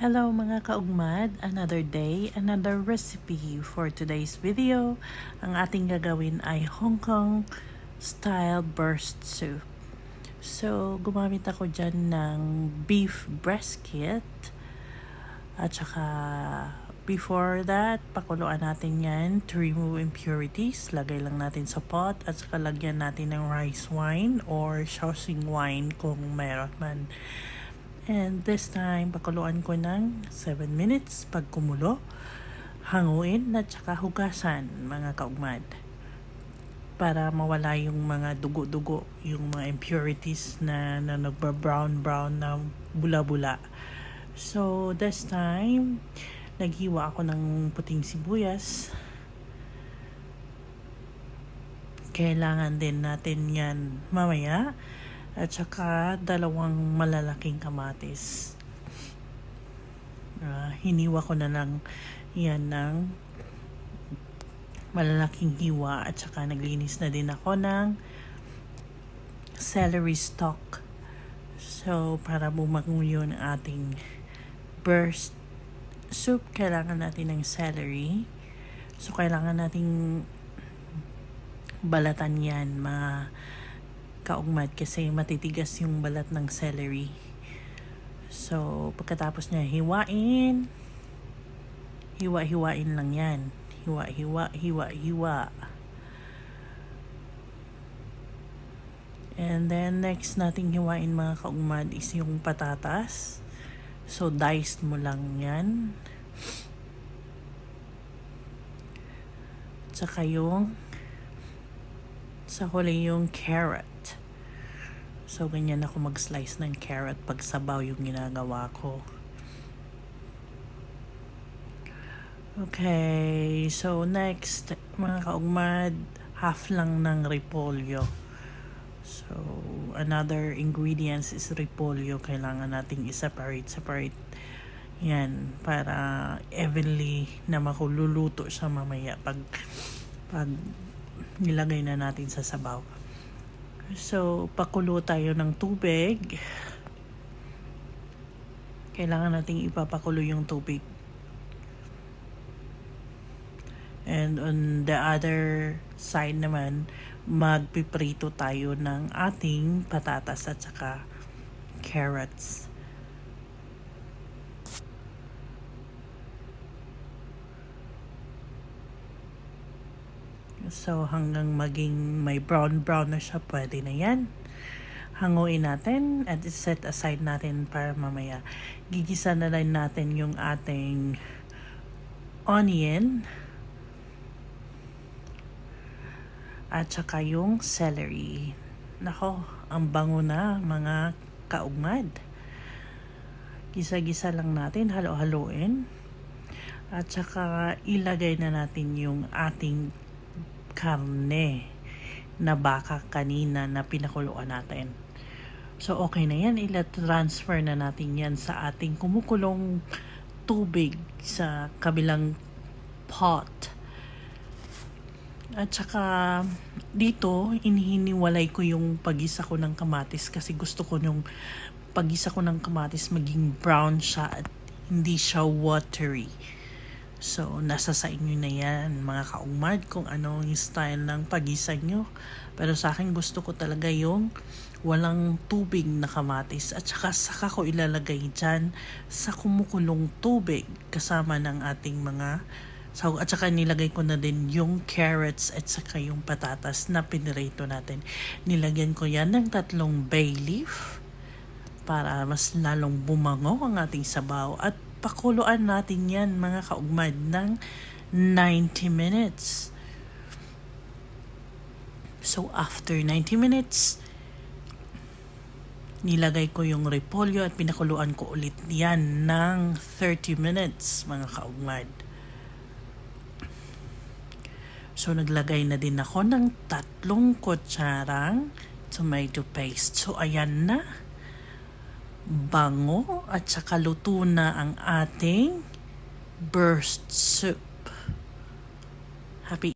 Hello mga kaugmad, another day, another recipe. For today's video, ang ating gagawin ay Hong Kong style burst soup. So, gumamit ako dyan ng beef breast kit. At saka, before that, pakuluan natin yan to remove impurities. Lagay lang natin sa pot at saka lagyan natin ng rice wine or shaoxing wine kung meron man. And this time, pakuluan ko ng 7 minutes. Pag kumulo, hanguin at saka hugasan mga kaugmad. Para mawala yung mga dugo-dugo, yung mga impurities na nagba-brown-brown na bula-bula. So, this time, naghiwa ako ng puting sibuyas. Kailangan din natin yan mamaya. At saka 2 malalaking kamatis. Hiniwa ko na lang yan ng malalaking hiwa. At saka naglinis na din ako ng celery stalk. So, para bumango yun ating burst soup, kailangan natin ng celery. So, kailangan nating balatan yan, kaugmad, kasi matitigas yung balat ng celery. So, pagkatapos niya hiwain lang yan. Hiwa. And then, next nating hiwain mga kaugmad is yung patatas. So, diced mo lang yan. Tsaka sa huli yung carrot. So, ganyan ako mag-slice ng carrot pag sabaw yung ginagawa ko. Okay, so next, mga kaugmad, half lang ng repolyo. So, another ingredients is repolyo. Kailangan nating i-separate yan para evenly na makululuto siya mamaya pag nilagay na natin sa sabaw. So, pakulo tayo ng tubig. Kailangan nating ipapakulo yung tubig. And on the other side naman, magpiprito tayo ng ating patatas at saka carrots. So, hanggang maging may brown na siya, pwede na yan. Hanguin natin at set aside natin para mamaya. Gigisa na rin natin yung ating onion at saka yung celery. Nako, ang bango na mga kaugmad. Gisa-gisa lang natin, halo-haloin. At saka ilagay na natin yung ating karne na baka kanina na pinakuluan natin. So, okay na yan. Transfer na natin yan sa ating kumukulong tubig sa kabilang pot. At saka, dito, inihiniwalay ko yung pagisa ko ng kamatis kasi gusto ko yung pagisa ko ng kamatis maging brown siya at hindi siya watery. So, nasa sa inyo na yan, mga kaugmad, kung ano yung style ng pagisa nyo. Pero sa akin, gusto ko talaga yung walang tubig na kamatis. At saka ko ilalagay dyan sa kumukulong tubig kasama ng ating mga sahog. At saka nilagay ko na din yung carrots at saka yung patatas na pinirito natin. Nilagyan ko yan ng 3 bay leaf para mas lalong bumango ang ating sabaw. At pakuluan natin yan mga kaugmad ng 90 minutes. So, after 90 minutes, nilagay ko yung repolyo at pinakuluan ko ulit yan ng 30 minutes mga kaugmad. So, naglagay na din ako ng 3 kutsarang tomato paste. So, ayan na. Bango at saka luto na ang ating burst soup. Happy